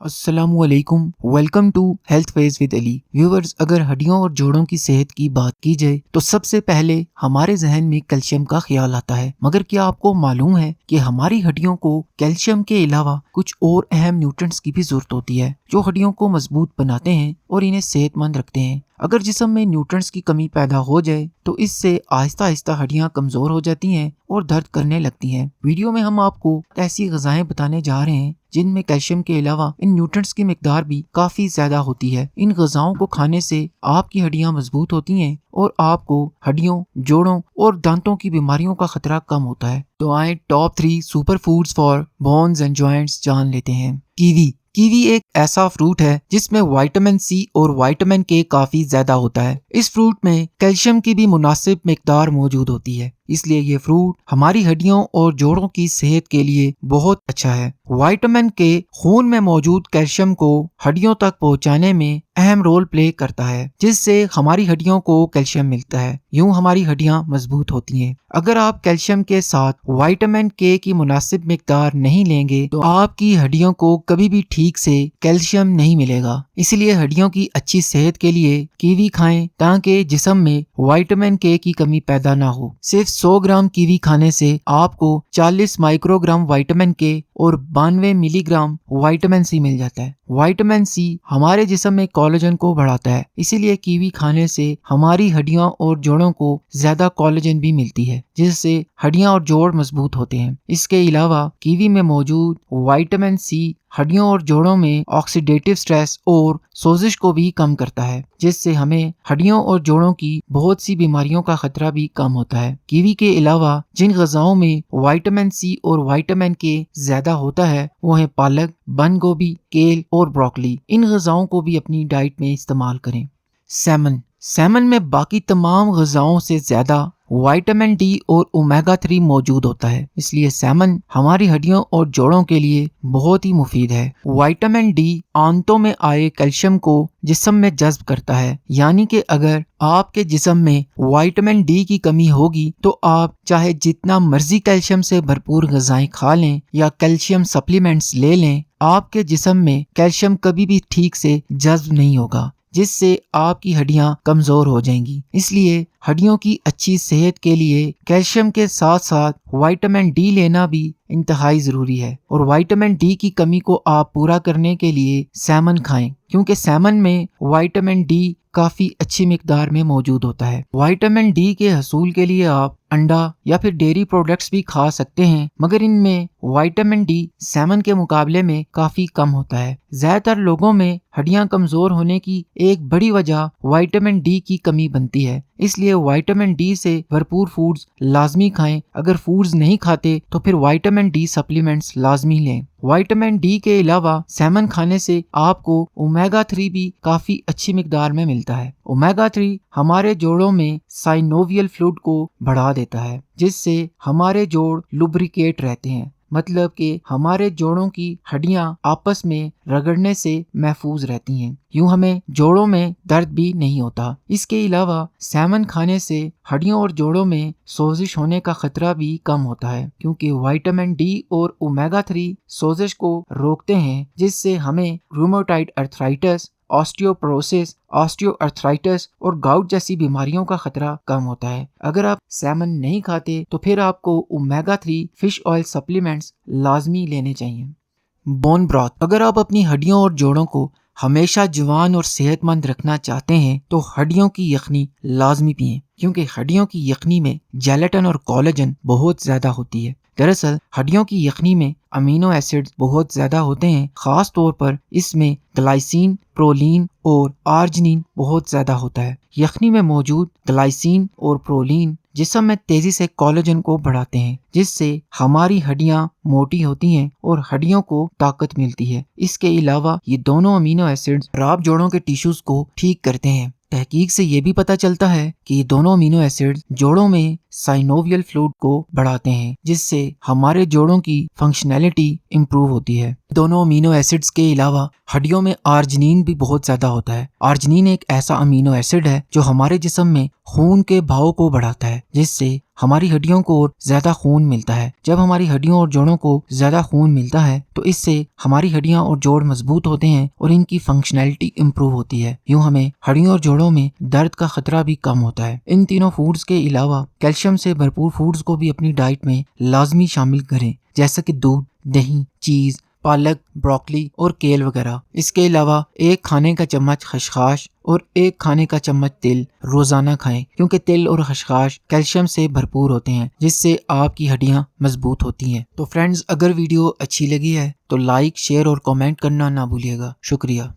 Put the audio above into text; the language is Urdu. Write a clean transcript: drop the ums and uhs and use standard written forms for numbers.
السلام علیکم، welcome to health ways with Ali. Viewers, اگر ہڈیوں اور جوڑوں کی صحت کی بات کی جائے تو سب سے پہلے ہمارے ذہن میں کیلشیم کا خیال آتا ہے، مگر کیا آپ کو معلوم ہے کہ ہماری ہڈیوں کو کیلشیم کے علاوہ کچھ اور اہم نیوٹرنٹس کی بھی ضرورت ہوتی ہے جو ہڈیوں کو مضبوط بناتے ہیں اور انہیں صحت مند رکھتے ہیں۔ اگر جسم میں نیوٹرنٹس کی کمی پیدا ہو جائے تو اس سے آہستہ آہستہ ہڈیاں کمزور ہو جاتی ہیں اور درد کرنے لگتی ہیں۔ ویڈیو میں ہم آپ کو ایسی غذائیں بتانے جا رہے ہیں جن میں کیلشیم کے علاوہ ان نیوٹرنٹس کی مقدار بھی کافی زیادہ ہوتی ہے۔ ان غذاؤں کو کھانے سے آپ کی ہڈیاں مضبوط ہوتی ہیں اور آپ کو ہڈیوں، جوڑوں اور دانتوں کی بیماریوں کا خطرہ کم ہوتا ہے۔ تو آئیں top 3 super foods for bones and joints جان لیتے ہیں۔ کیوی ایک ایسا فروٹ ہے جس میں وائٹامن سی اور وائٹامن کے کافی زیادہ ہوتا ہے۔ اس فروٹ میں کیلشیم کی بھی مناسب مقدار موجود ہوتی ہے، اس لیے یہ فروٹ ہماری ہڈیوں اور جوڑوں کی صحت کے لیے بہت اچھا ہے۔ وائٹامن کے خون میں موجود کیلشیم کو ہڈیوں تک پہنچانے میں اہم رول پلے کرتا ہے، جس سے ہماری ہڈیوں کو کیلشیم ملتا ہے، یوں ہماری ہڈیاں مضبوط ہوتی ہیں۔ اگر آپ کیلشیم کے ساتھ وائٹامن کے کی مناسب مقدار نہیں لیں گے تو آپ کی ہڈیوں کو کبھی بھی ٹھیک سے کیلشیم نہیں ملے گا۔ اس لیے ہڈیوں کی اچھی صحت کے لیے کیوی کھائیں تاکہ جسم میں وائٹامن کے کی کمی پیدا نہ ہو۔ صرف 100 گرام کیوی کھانے سے آپ کو 40 مائکرو گرام وائٹامن کے اور 92 ملی گرام وائٹامن سی مل جاتا ہے۔ وائٹامن سی ہمارے جسم میں کولاجن کو بڑھاتا ہے، اسی لیے کیوی کھانے سے ہماری ہڈیوں اور جوڑوں کو زیادہ کولاجن بھی ملتی ہے، جس سے ہڈیاں اور جوڑ مضبوط ہوتے ہیں۔ اس کے علاوہ کیوی میں موجود وائٹامن سی ہڈیوں اور جوڑوں میں آکسیڈیٹو سٹریس اور سوزش کو بھی کم کرتا ہے، جس سے ہمیں ہڈیوں اور جوڑوں کی بہت سی بیماریوں کا خطرہ بھی کم ہوتا ہے۔ کیوی کے علاوہ جن غذاؤں میں وائٹامن سی اور وائٹامن کے زیادہ ہوتا ہے وہ ہیں پالک، بند گوبھی، کیل اور بروکلی۔ ان غذاؤں کو بھی اپنی ڈائٹ میں استعمال کریں۔ سیمن میں باقی تمام غذاؤں سے زیادہ وائٹامن ڈی اور اومیگا 3 موجود ہوتا ہے، اس لیے سیمن ہماری ہڈیوں اور جوڑوں کے لیے بہت ہی مفید ہے۔ وائٹامن ڈی آنتوں میں آئے کیلشیم کو جسم میں جذب کرتا ہے، یعنی کہ اگر آپ کے جسم میں وائٹامن ڈی کی کمی ہوگی تو آپ چاہے جتنا مرضی کیلشیم سے بھرپور غذائیں کھا لیں یا کیلشیم سپلیمنٹس لے لیں، آپ کے جسم میں کیلشیم کبھی بھی ٹھیک سے جذب نہیں ہوگا، جس سے آپ کی ہڈیاں کمزور ہو جائیں گی۔ اس لیے ہڈیوں کی اچھی صحت کے لیے کیلشیم کے ساتھ ساتھ وائٹامن ڈی لینا بھی انتہائی ضروری ہے، اور وائٹامن ڈی کی کمی کو آپ پورا کرنے کے لیے سیمن کھائیں، کیونکہ سیمن میں وائٹامن ڈی کافی اچھی مقدار میں موجود ہوتا ہے۔ وائٹامن ڈی کے حصول کے لیے آپ انڈا یا پھر ڈیری پروڈکٹس بھی کھا سکتے ہیں، مگر ان میں وائٹامن ڈی سیمن کے مقابلے میں کافی کم ہوتا ہے۔ زیادہ تر لوگوں میں ہڈیاں کمزور ہونے کی ایک بڑی وجہ وائٹامن ڈی کی کمی بنتی ہے، اس لیے وائٹامن ڈی سے بھرپور فوڈز لازمی کھائیں۔ اگر فوڈز نہیں کھاتے تو پھر وائٹامن ڈی سپلیمنٹس لازمی لیں۔ وائٹامن ڈی کے علاوہ سیمن کھانے سے آپ کو اومیگا 3 بھی کافی اچھی مقدار میں ملتا ہے۔ اومیگا 3 ہمارے جوڑوں میں سائنوویل فلوئڈ کو بڑھا دیتا ہے، جس سے ہمارے جوڑ لوبریکیٹ رہتے ہیں، مطلب کہ ہمارے جوڑوں کی ہڈیاں آپس میں رگڑنے سے محفوظ رہتی ہیں، یوں ہمیں جوڑوں میں درد بھی نہیں ہوتا۔ اس کے علاوہ سیمن کھانے سے ہڈیوں اور جوڑوں میں سوزش ہونے کا خطرہ بھی کم ہوتا ہے، کیونکہ وائٹامن ڈی اور اومیگا 3 سوزش کو روکتے ہیں، جس سے ہمیں رومیٹائڈ ارتھرائٹس، آسٹیوپروسس، آسٹیو ارتھرائٹس اور گاؤٹ جیسی بیماریوں کا خطرہ کم ہوتا ہے۔ اگر آپ سیمن نہیں کھاتے تو پھر آپ کو اومیگا 3 فش آئل سپلیمنٹس لازمی لینے چاہیے۔ بون براتھ، اگر آپ اپنی ہڈیوں اور جوڑوں کو ہمیشہ جوان اور صحت مند رکھنا چاہتے ہیں تو ہڈیوں کی یخنی لازمی پئیں، کیونکہ ہڈیوں کی یخنی میں جیلیٹن اور کولاجن بہت زیادہ ہوتی ہے۔ دراصل ہڈیوں کی یخنی میں امینو ایسڈز بہت زیادہ ہوتے ہیں، خاص طور پر اس میں گلائسین، پرولین اور آرجنین بہت زیادہ ہوتا ہے۔ یخنی میں موجود گلائسین اور پرولین جسم میں تیزی سے کولاجن کو بڑھاتے ہیں، جس سے ہماری ہڈیاں موٹی ہوتی ہیں اور ہڈیوں کو طاقت ملتی ہے۔ اس کے علاوہ یہ دونوں امینو ایسڈز خراب جوڑوں کے ٹیشوز کو ٹھیک کرتے ہیں۔ تحقیق سے یہ بھی پتہ چلتا ہے کہ یہ دونوں امینو ایسڈ جوڑوں میں سائنوویل فلوئڈ کو بڑھاتے ہیں، جس سے ہمارے جوڑوں کی فنکشنالٹی امپروو ہوتی ہے۔ دونوں امینو ایسڈز کے علاوہ ہڈیوں میں آرجنین بھی بہت زیادہ ہوتا ہے۔ آرجنین ایک ایسا امینو ایسڈ ہے جو ہمارے جسم میں خون کے بہاؤ کو بڑھاتا ہے، جس سے ہماری ہڈیوں کو زیادہ خون ملتا ہے۔ جب ہماری ہڈیوں اور جوڑوں کو زیادہ خون ملتا ہے تو اس سے ہماری ہڈیاں اور جوڑ مضبوط ہوتے ہیں اور ان کی فنکشنلٹی امپروو ہوتی ہے۔ یوں ہمیں ہڈیوں اور جوڑوں میں درد کا خطرہ بھی کم ہوتا ہے۔ ان تینوں فوڈز کے علاوہ کیلشیم سے بھرپور فوڈز کو بھی اپنی ڈائٹ میں لازمی شامل کریں، جیسا کہ دودھ، دہی، چیز، پالک، بروکلی اور کیل وغیرہ۔ اس کے علاوہ ایک کھانے کا چمچ خشخاش اور ایک کھانے کا چمچ تل روزانہ کھائیں، کیونکہ تل اور خشخاش کیلشیم سے بھرپور ہوتے ہیں، جس سے آپ کی ہڈیاں مضبوط ہوتی ہیں۔ تو فرینڈز، اگر ویڈیو اچھی لگی ہے تو لائک، شیئر اور کامنٹ کرنا نہ بھولیے گا۔ شکریہ۔